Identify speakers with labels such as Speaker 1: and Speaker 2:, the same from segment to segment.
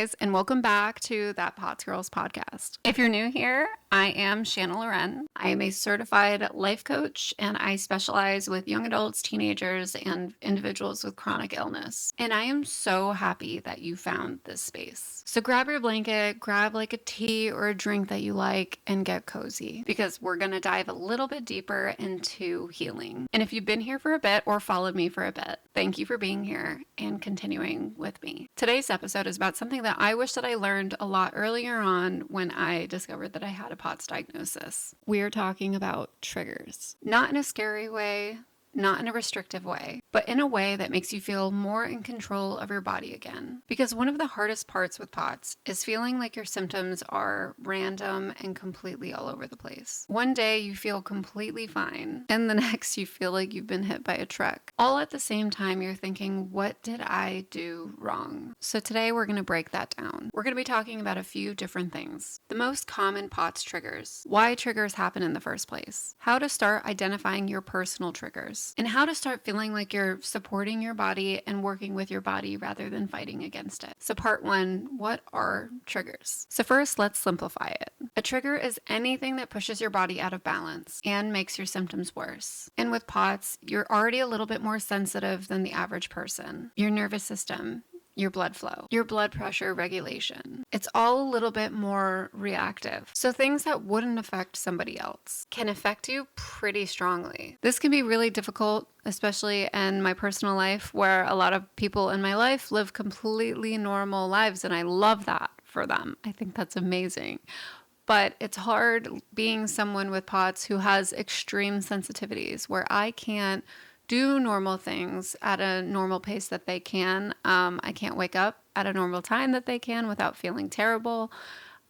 Speaker 1: guys, and welcome back to That POTS Girls podcast. If you're new here, I am Shanna Loren. I am a certified life coach, and I specialize with young adults, teenagers, and individuals with chronic illness. And I am so happy that you found this space. So grab your blanket, grab like a tea or a drink that you like, and get cozy, because we're going to dive a little bit deeper into healing. And if you've been here for a bit or followed me for a bit, thank you for being here and continuing with me. Today's episode is about something that I wish that I learned a lot earlier on when I discovered that I had a POTS diagnosis. We're talking about triggers. Not in a scary way, not in a restrictive way, but in a way that makes you feel more in control of your body again. Because one of the hardest parts with POTS is feeling like your symptoms are random and completely all over the place. One day you feel completely fine, and the next you feel like you've been hit by a truck. All at the same time you're thinking, what did I do wrong? So today we're going to break that down. We're going to be talking about a few different things. The most common POTS triggers, why triggers happen in the first place, how to start identifying your personal triggers, and how to start feeling like you're supporting your body and working with your body rather than fighting against it. So part one, what are triggers? So first, let's simplify it. A trigger is anything that pushes your body out of balance and makes your symptoms worse. And with POTS, you're already a little bit more sensitive than the average person. Your nervous system, your blood flow, your blood pressure regulation. It's all a little bit more reactive. So things that wouldn't affect somebody else can affect you pretty strongly. This can be really difficult, especially in my personal life, where a lot of people in my life live completely normal lives, and I love that for them. I think that's amazing. But it's hard being someone with POTS who has extreme sensitivities, where I can't do normal things at a normal pace that they can. I can't wake up at a normal time that they can without feeling terrible.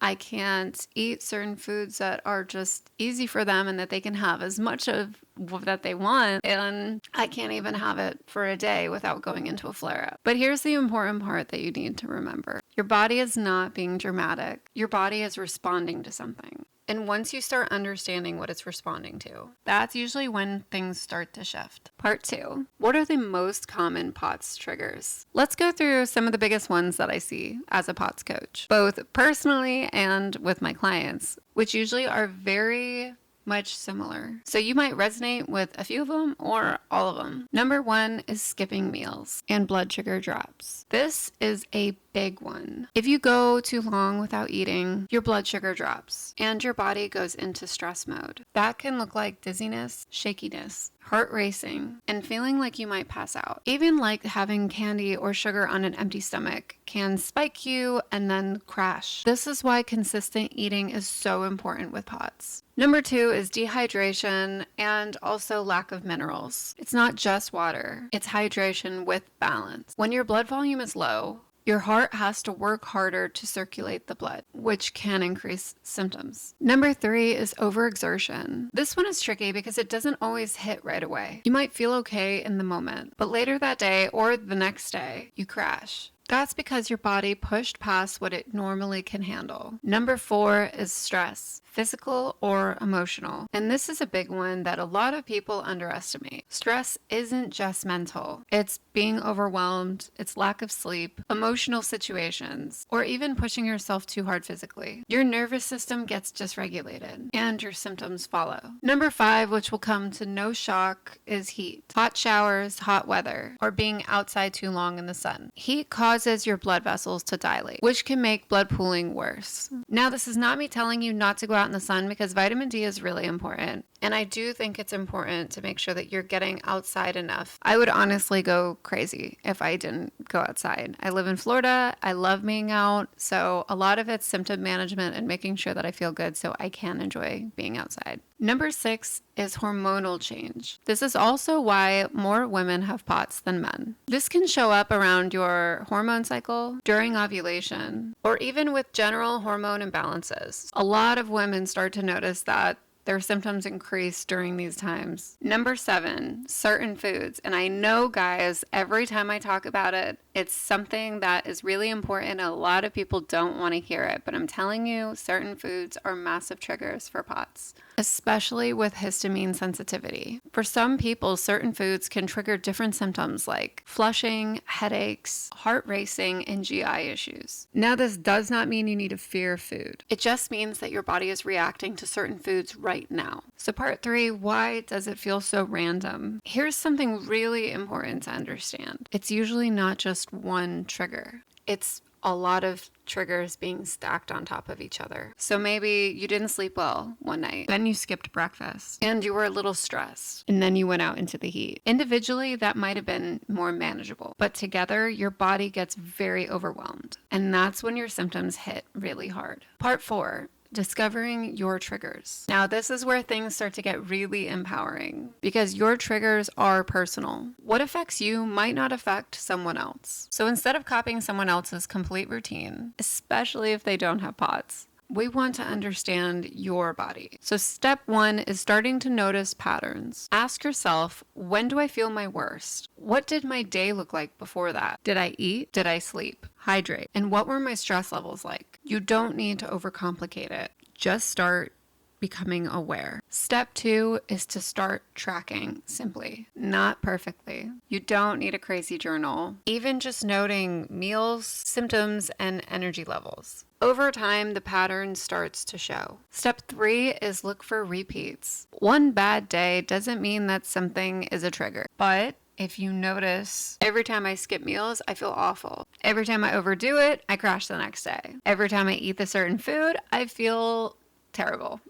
Speaker 1: I can't eat certain foods that are just easy for them and that they can have as much of that they want. And I can't even have it for a day without going into a flare-up. But here's the important part that you need to remember. Your body is not being dramatic. Your body is responding to something. And once you start understanding what it's responding to, that's usually when things start to shift. Part two, what are the most common POTS triggers? Let's go through some of the biggest ones that I see as a POTS coach, both personally and with my clients, which usually are very much similar. So you might resonate with a few of them or all of them. Number one is skipping meals and blood sugar drops. This is a big one. If you go too long without eating, your blood sugar drops and your body goes into stress mode. That can look like dizziness, shakiness, heart racing, and feeling like you might pass out. Even like having candy or sugar on an empty stomach can spike you and then crash. This is why consistent eating is so important with POTS. Number two is dehydration and also lack of minerals. It's not just water, it's hydration with balance. When your blood volume is low, your heart has to work harder to circulate the blood, which can increase symptoms. Number three is overexertion. This one is tricky because it doesn't always hit right away. You might feel okay in the moment, but later that day or the next day, you crash. That's because your body pushed past what it normally can handle. Number four is stress, physical or emotional. And this is a big one that a lot of people underestimate. Stress isn't just mental. It's being overwhelmed, it's lack of sleep, emotional situations, or even pushing yourself too hard physically. Your nervous system gets dysregulated and your symptoms follow. Number five, which will come to no shock, is heat. Hot showers, hot weather, or being outside too long in the sun. Heat causes your blood vessels to dilate, which can make blood pooling worse. Now, this is not me telling you not to go out in the sun, because vitamin D is really important. And I do think it's important to make sure that you're getting outside enough. I would honestly go crazy if I didn't go outside. I live in Florida. I love being out. So a lot of it's symptom management and making sure that I feel good so I can enjoy being outside. Number six is hormonal change. This is also why more women have POTS than men. This can show up around your hormone cycle, during ovulation, or even with general hormone imbalances. A lot of women start to notice that their symptoms increase during these times. Number seven, certain foods. And I know, guys, every time I talk about it, It's something that is really important. A lot of people don't want to hear it, but I'm telling you, certain foods are massive triggers for POTS, especially with histamine sensitivity. For some people, certain foods can trigger different symptoms like flushing, headaches, heart racing, and GI issues. Now, this does not mean you need to fear food. It just means that your body is reacting to certain foods right now. So part 3, why does it feel so random? Here's something really important to understand. It's usually not just one trigger. It's a lot of triggers being stacked on top of each other. So maybe you didn't sleep well one night, then you skipped breakfast, and you were a little stressed, and then you went out into the heat. Individually, that might have been more manageable, but together, your body gets very overwhelmed, and that's when your symptoms hit really hard. Part 4. Discovering your triggers. Now, this is where things start to get really empowering because your triggers are personal. What affects you might not affect someone else. So instead of copying someone else's complete routine, especially if they don't have POTS, we want to understand your body. So step 1 is starting to notice patterns. Ask yourself, when do I feel my worst? What did my day look like before that? Did I eat? Did I sleep? Hydrate? And what were my stress levels like? You don't need to overcomplicate it. Just start becoming aware. Step 2 is to start tracking simply, not perfectly. You don't need a crazy journal. Even just noting meals, symptoms, and energy levels. Over time, the pattern starts to show. Step 3 is look for repeats. One bad day doesn't mean that something is a trigger, but if you notice, every time I skip meals, I feel awful. Every time I overdo it, I crash the next day. Every time I eat the certain food, I feel terrible.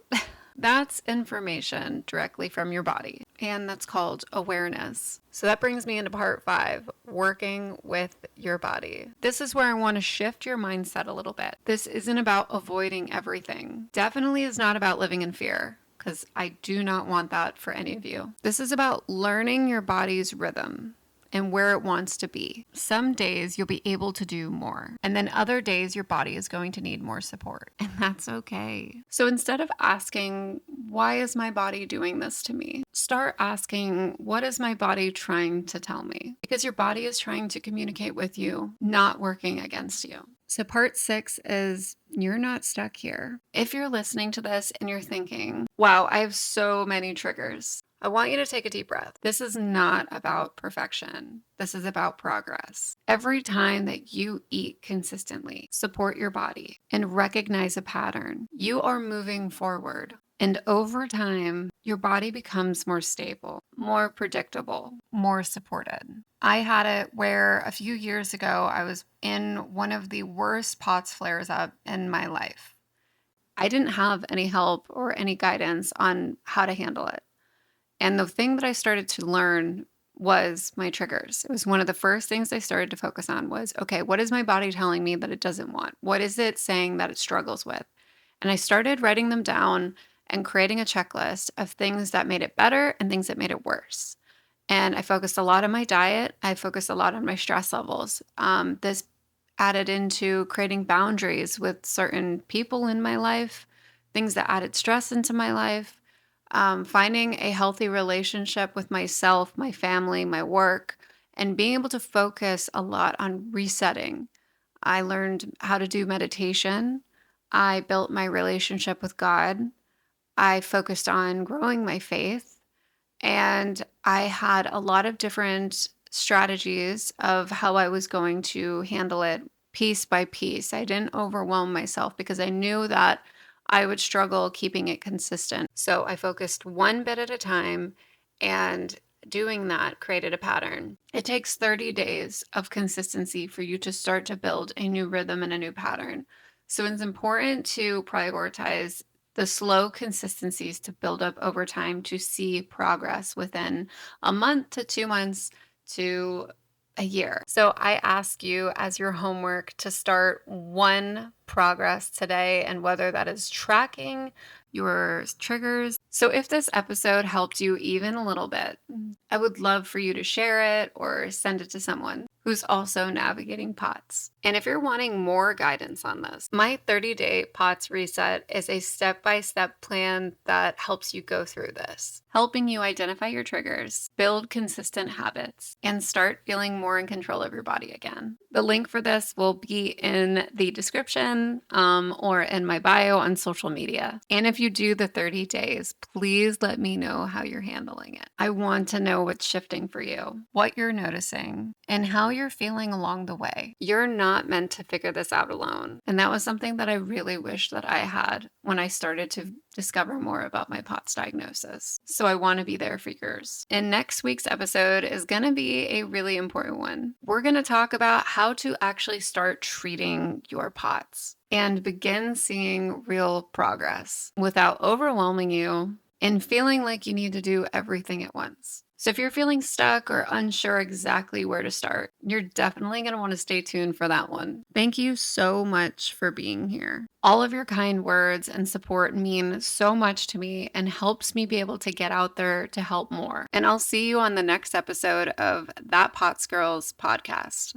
Speaker 1: That's information directly from your body, and that's called awareness. So that brings me into part 5, working with your body. This is where I want to shift your mindset a little bit. This isn't about avoiding everything. Definitely is not about living in fear, because I do not want that for any of you. This is about learning your body's rhythm and where it wants to be. Some days you'll be able to do more, and then other days your body is going to need more support, and that's okay. So instead of asking, why is my body doing this to me? Start asking, what is my body trying to tell me? Because your body is trying to communicate with you, not working against you. So part 6 is you're not stuck here. If you're listening to this and you're thinking, wow, I have so many triggers, I want you to take a deep breath. This is not about perfection. This is about progress. Every time that you eat consistently, support your body, and recognize a pattern, you are moving forward. And over time, your body becomes more stable, more predictable, more supported. I had it where a few years ago, I was in one of the worst POTS flares up in my life. I didn't have any help or any guidance on how to handle it. And the thing that I started to learn was my triggers. It was one of the first things I started to focus on was, okay, what is my body telling me that it doesn't want? What is it saying that it struggles with? And I started writing them down and creating a checklist of things that made it better and things that made it worse. And I focused a lot on my diet. I focused a lot on my stress levels. This added into creating boundaries with certain people in my life, things that added stress into my life. Finding a healthy relationship with myself, my family, my work, and being able to focus a lot on resetting. I learned how to do meditation. I built my relationship with God. I focused on growing my faith. And I had a lot of different strategies of how I was going to handle it piece by piece. I didn't overwhelm myself because I knew that I would struggle keeping it consistent. So I focused one bit at a time, and doing that created a pattern. It takes 30 days of consistency for you to start to build a new rhythm and a new pattern. So it's important to prioritize the slow consistencies to build up over time to see progress within a month to 2 months to a year. So I ask you as your homework to start one progress today, and whether that is tracking your triggers. So if this episode helped you even a little bit, I would love for you to share it or send it to someone who's also navigating POTS. And if you're wanting more guidance on this, my 30-day POTS reset is a step-by-step plan that helps you go through this, helping you identify your triggers, build consistent habits, and start feeling more in control of your body again. The link for this will be in the description or in my bio on social media. And if you do the 30 days, please let me know how you're handling it. I want to know what's shifting for you, what you're noticing, and how you're feeling along the way. You're not meant to figure this out alone. And that was something that I really wish that I had when I started to discover more about my POTS diagnosis. So I want to be there for yours. And next week's episode is going to be a really important one. We're going to talk about how to actually start treating your POTS and begin seeing real progress without overwhelming you and feeling like you need to do everything at once. So if you're feeling stuck or unsure exactly where to start, you're definitely going to want to stay tuned for that one. Thank you so much for being here. All of your kind words and support mean so much to me and helps me be able to get out there to help more. And I'll see you on the next episode of That POTS Girls podcast.